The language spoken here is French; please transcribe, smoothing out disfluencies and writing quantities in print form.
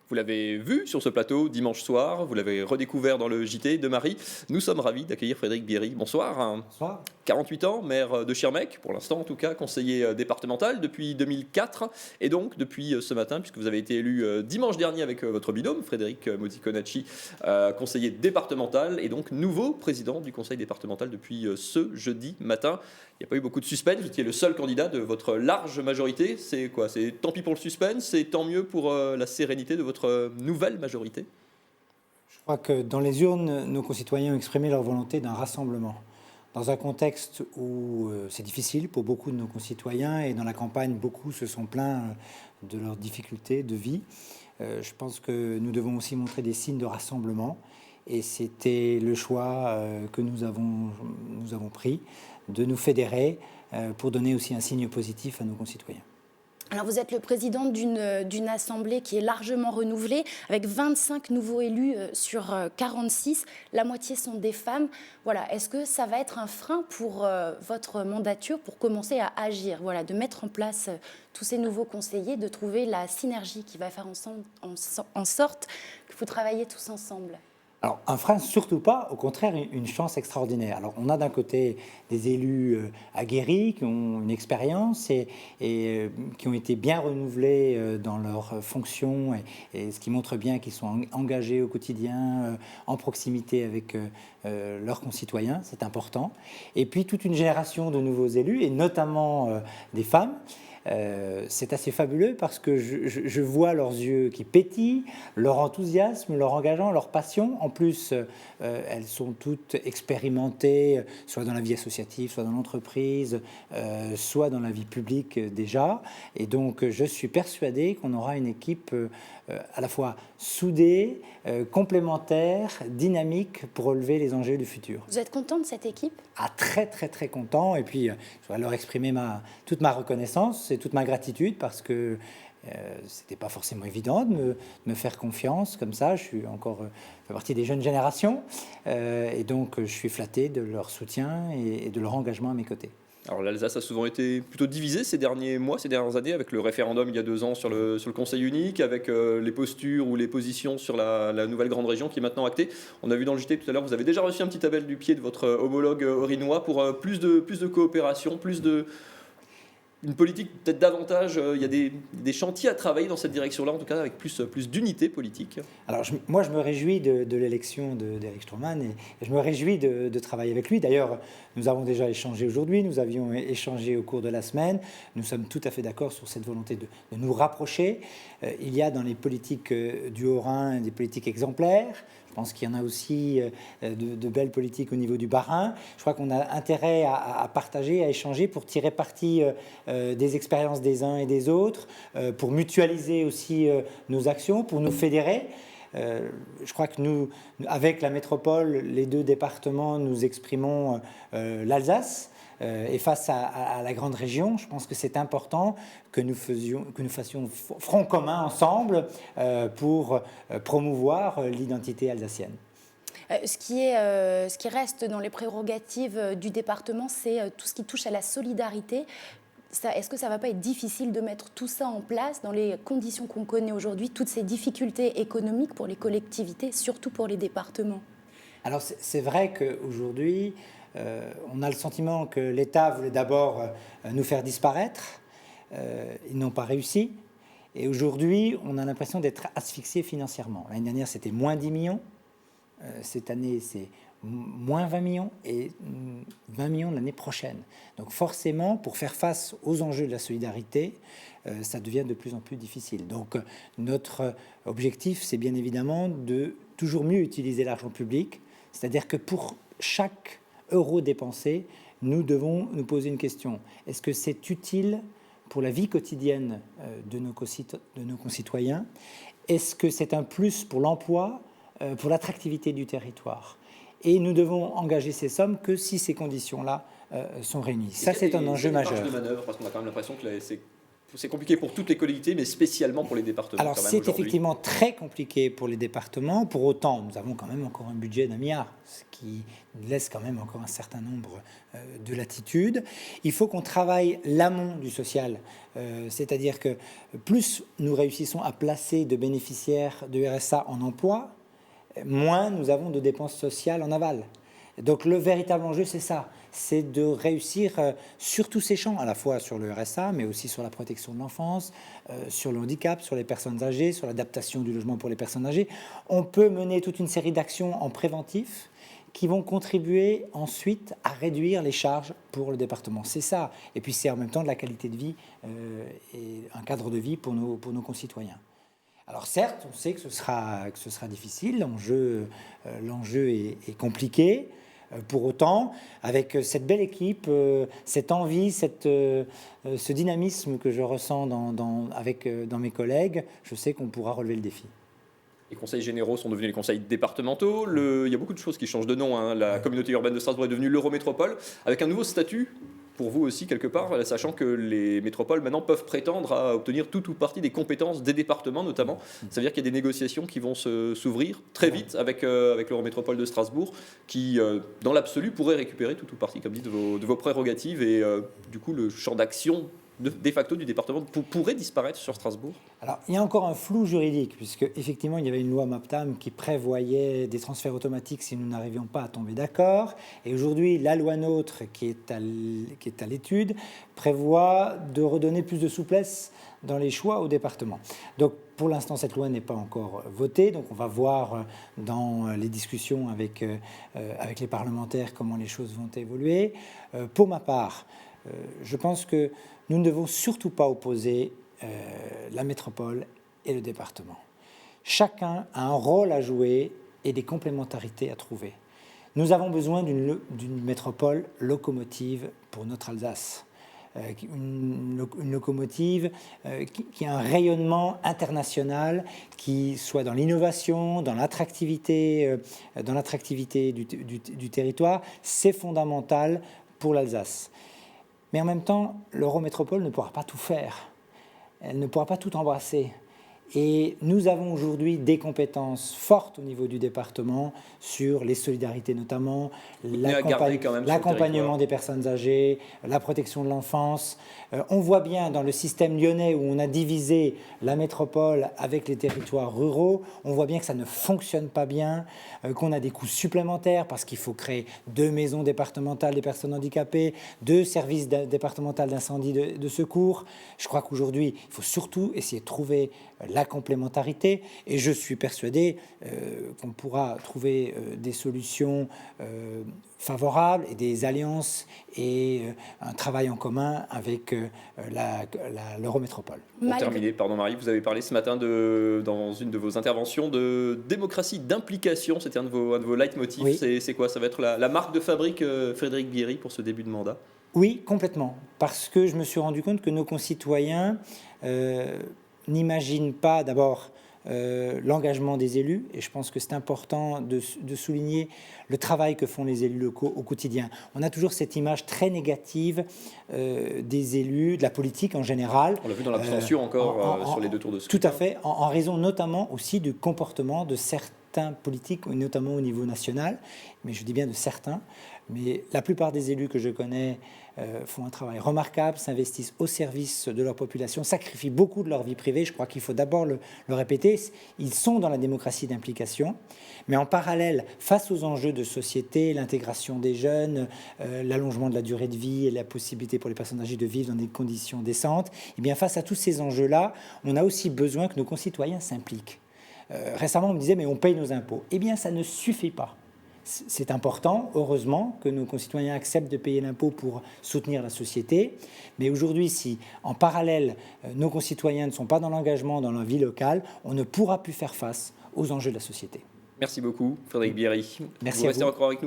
Vous l'avez vu sur ce plateau dimanche soir, vous l'avez redécouvert dans le JT de Marie. Nous sommes ravis d'accueillir Frédéric Bierry. Bonsoir. Bonsoir. 48 ans, maire de Schirmeck, pour l'instant en tout cas, conseiller départemental depuis 2004. Et donc depuis ce matin, puisque vous avez été élu dimanche dernier avec votre binôme, Frédéric Modiconacci, conseiller départemental, et donc nouveau président du conseil départemental depuis ce jeudi matin. Il n'y a pas eu beaucoup de suspense, vous étiez le seul candidat de votre large majorité. C'est quoi? C'est tant pis pour le suspense, c'est tant mieux pour la sérénité de votre nouvelle majorité? Je crois que dans les urnes, nos concitoyens ont exprimé leur volonté d'un rassemblement. Dans un contexte où c'est difficile pour beaucoup de nos concitoyens et dans la campagne, beaucoup se sont plaints de leurs difficultés de vie, je pense que nous devons aussi montrer des signes de rassemblement. Et c'était le choix que nous avons pris de nous fédérer pour donner aussi un signe positif à nos concitoyens. Alors vous êtes le président d'une assemblée qui est largement renouvelée, avec 25 nouveaux élus sur 46. La moitié sont des femmes. Voilà. Est-ce que ça va être un frein pour votre mandature, pour commencer à agir, voilà, de mettre en place tous ces nouveaux conseillers, de trouver la synergie qui va faire en sorte que vous travaillez tous ensemble? Alors, un frein, surtout pas, au contraire, une chance extraordinaire. Alors, on a d'un côté des élus aguerris, qui ont une expérience et qui ont été bien renouvelés dans leurs fonctions, et ce qui montre bien qu'ils sont engagés au quotidien, en proximité avec leurs concitoyens, c'est important. Et puis, toute une génération de nouveaux élus, et notamment des femmes. C'est assez fabuleux parce que je vois leurs yeux qui pétillent, leur enthousiasme, leur engagement, leur passion. En plus, elles sont toutes expérimentées, soit dans la vie associative, soit dans l'entreprise, soit dans la vie publique déjà. Et donc, je suis persuadé qu'on aura une équipe à la fois soudée, complémentaire, dynamique pour relever les enjeux du futur. Vous êtes content de cette équipe? Ah, très, très, très content. Et puis, je voudrais leur exprimer toute ma reconnaissance et toute ma gratitude parce que c'était pas forcément évident de me faire confiance comme ça. Je suis encore fais partie des jeunes générations et donc je suis flatté de leur soutien et de leur engagement à mes côtés. Alors l'Alsace a souvent été plutôt divisée ces derniers mois, ces dernières années, avec le référendum il y a 2 ans sur le Conseil unique, avec les postures ou les positions sur la nouvelle grande région qui est maintenant actée. On a vu dans le JT tout à l'heure, vous avez déjà reçu un petit appel du pied de votre homologue orinois pour plus de coopération, une politique peut-être davantage, il y a des chantiers à travailler dans cette direction-là, en tout cas avec plus d'unité politique. Alors moi je me réjouis de l'élection d'Eric Stroman et je me réjouis de travailler avec lui. D'ailleurs, nous avons déjà échangé aujourd'hui, nous avions échangé au cours de la semaine. Nous sommes tout à fait d'accord sur cette volonté de nous rapprocher. Il y a dans les politiques du Haut-Rhin des politiques exemplaires. Je pense qu'il y en a aussi de belles politiques au niveau du Bas-Rhin. Je crois qu'on a intérêt à partager, à échanger pour tirer parti des expériences des uns et des autres, pour mutualiser aussi nos actions, pour nous fédérer. Je crois que nous, avec la métropole, les 2 départements, nous exprimons l'Alsace. Et face à la grande région, je pense que c'est important que nous fassions front commun ensemble pour promouvoir l'identité alsacienne. Ce qui reste dans les prérogatives du département, c'est tout ce qui touche à la solidarité. Est-ce que ça ne va pas être difficile de mettre tout ça en place dans les conditions qu'on connaît aujourd'hui, toutes ces difficultés économiques pour les collectivités, surtout pour les départements? Alors c'est vrai qu'aujourd'hui, on a le sentiment que l'État voulait d'abord nous faire disparaître. Ils n'ont pas réussi. Et aujourd'hui, on a l'impression d'être asphyxié financièrement. L'année dernière, c'était moins 10 millions. Cette année, c'est moins 20 millions et 20 millions l'année prochaine. Donc forcément, pour faire face aux enjeux de la solidarité, ça devient de plus en plus difficile. Donc notre objectif, c'est bien évidemment de toujours mieux utiliser l'argent public. C'est-à-dire que pour chaque euro dépensé, nous devons nous poser une question. Est-ce que c'est utile pour la vie quotidienne de nos concitoyens? Est-ce que c'est un plus pour l'emploi, pour l'attractivité du territoire? Et nous devons engager ces sommes que si ces conditions-là sont réunies. Ça, c'est un enjeu majeur. De manœuvre, parce qu'on a quand même l'impression que c'est c'est compliqué pour toutes les collectivités, mais spécialement pour les départements. Alors c'est effectivement très compliqué pour les départements. Pour autant, nous avons quand même encore un budget d'1 milliard, ce qui laisse quand même encore un certain nombre de latitudes. Il faut qu'on travaille l'amont du social, c'est-à-dire que plus nous réussissons à placer de bénéficiaires de RSA en emploi, moins nous avons de dépenses sociales en aval. Donc le véritable enjeu, c'est ça, c'est de réussir sur tous ces champs, à la fois sur le RSA, mais aussi sur la protection de l'enfance, sur le handicap, sur les personnes âgées, sur l'adaptation du logement pour les personnes âgées. On peut mener toute une série d'actions en préventif qui vont contribuer ensuite à réduire les charges pour le département. C'est ça. Et puis c'est en même temps de la qualité de vie et un cadre de vie pour nos concitoyens. Alors certes, on sait que ce sera difficile, l'enjeu est compliqué. Pour autant, avec cette belle équipe, cette envie, ce dynamisme que je ressens dans mes collègues, je sais qu'on pourra relever le défi. Les conseils généraux sont devenus les conseils départementaux. Il y a beaucoup de choses qui changent de nom, hein. La communauté urbaine de Strasbourg est devenue l'Eurométropole, avec un nouveau statut pour vous aussi, quelque part, sachant que les métropoles maintenant peuvent prétendre à obtenir tout ou partie des compétences des départements, notamment. Ça veut dire qu'il y a des négociations qui vont s'ouvrir très vite avec l'Eurométropole de Strasbourg, qui, dans l'absolu, pourrait récupérer tout ou partie, comme dit, de vos prérogatives. Et du coup, le champ d'action de facto du département pourrait disparaître sur Strasbourg. Alors, il y a encore un flou juridique, puisque effectivement, il y avait une loi MAPTAM qui prévoyait des transferts automatiques si nous n'arrivions pas à tomber d'accord. Et aujourd'hui, la loi NOTRe, qui est à l'étude, prévoit de redonner plus de souplesse dans les choix au département. Donc, pour l'instant, cette loi n'est pas encore votée. Donc, on va voir dans les discussions avec les parlementaires comment les choses vont évoluer. Pour ma part, je pense que nous ne devons surtout pas opposer la métropole et le département. Chacun a un rôle à jouer et des complémentarités à trouver. Nous avons besoin d'une métropole locomotive pour notre Alsace. Une locomotive qui a un rayonnement international, qui soit dans l'innovation, dans l'attractivité du territoire. C'est fondamental pour l'Alsace. Mais en même temps, l'Eurométropole ne pourra pas tout faire. Elle ne pourra pas tout embrasser. Et nous avons aujourd'hui des compétences fortes au niveau du département sur les solidarités notamment, l'accompagnement des personnes âgées, la protection de l'enfance. On voit bien dans le système lyonnais où on a divisé la métropole avec les territoires ruraux, on voit bien que ça ne fonctionne pas bien, qu'on a des coûts supplémentaires parce qu'il faut créer 2 maisons départementales des personnes handicapées, 2 services départementaux d'incendie de secours. Je crois qu'aujourd'hui, il faut surtout essayer de trouver la complémentarité, et je suis persuadé qu'on pourra trouver des solutions favorables et des alliances et un travail en commun avec l'Eurométropole. Pour terminer, pardon Marie, vous avez parlé ce matin dans une de vos interventions de démocratie, d'implication, c'était un de vos leitmotifs. Oui. C'est quoi? Ça va être la marque de fabrique Frédéric Bierry pour ce début de mandat? Oui, complètement, parce que je me suis rendu compte que nos concitoyens n'imaginent pas d'abord l'engagement des élus, et je pense que c'est important de souligner le travail que font les élus locaux au quotidien. On a toujours cette image très négative des élus, de la politique en général. On l'a vu dans l'abstention encore sur les 2 tours de scrutin. Tout à fait, en raison notamment aussi du comportement de certains politiques, notamment au niveau national, mais je dis bien de certains. Mais la plupart des élus que je connais font un travail remarquable, s'investissent au service de leur population, sacrifient beaucoup de leur vie privée. Je crois qu'il faut d'abord le répéter. Ils sont dans la démocratie d'implication, mais en parallèle, face aux enjeux de société, l'intégration des jeunes, l'allongement de la durée de vie et la possibilité pour les personnes âgées de vivre dans des conditions décentes, et bien face à tous ces enjeux-là, on a aussi besoin que nos concitoyens s'impliquent. Récemment, on me disait, mais on paye nos impôts. Eh bien, ça ne suffit pas. C'est important, heureusement, que nos concitoyens acceptent de payer l'impôt pour soutenir la société. Mais aujourd'hui, si en parallèle, nos concitoyens ne sont pas dans l'engagement dans la vie locale, on ne pourra plus faire face aux enjeux de la société. Merci beaucoup, Frédéric Bierry. Merci vous restez encore avec nous.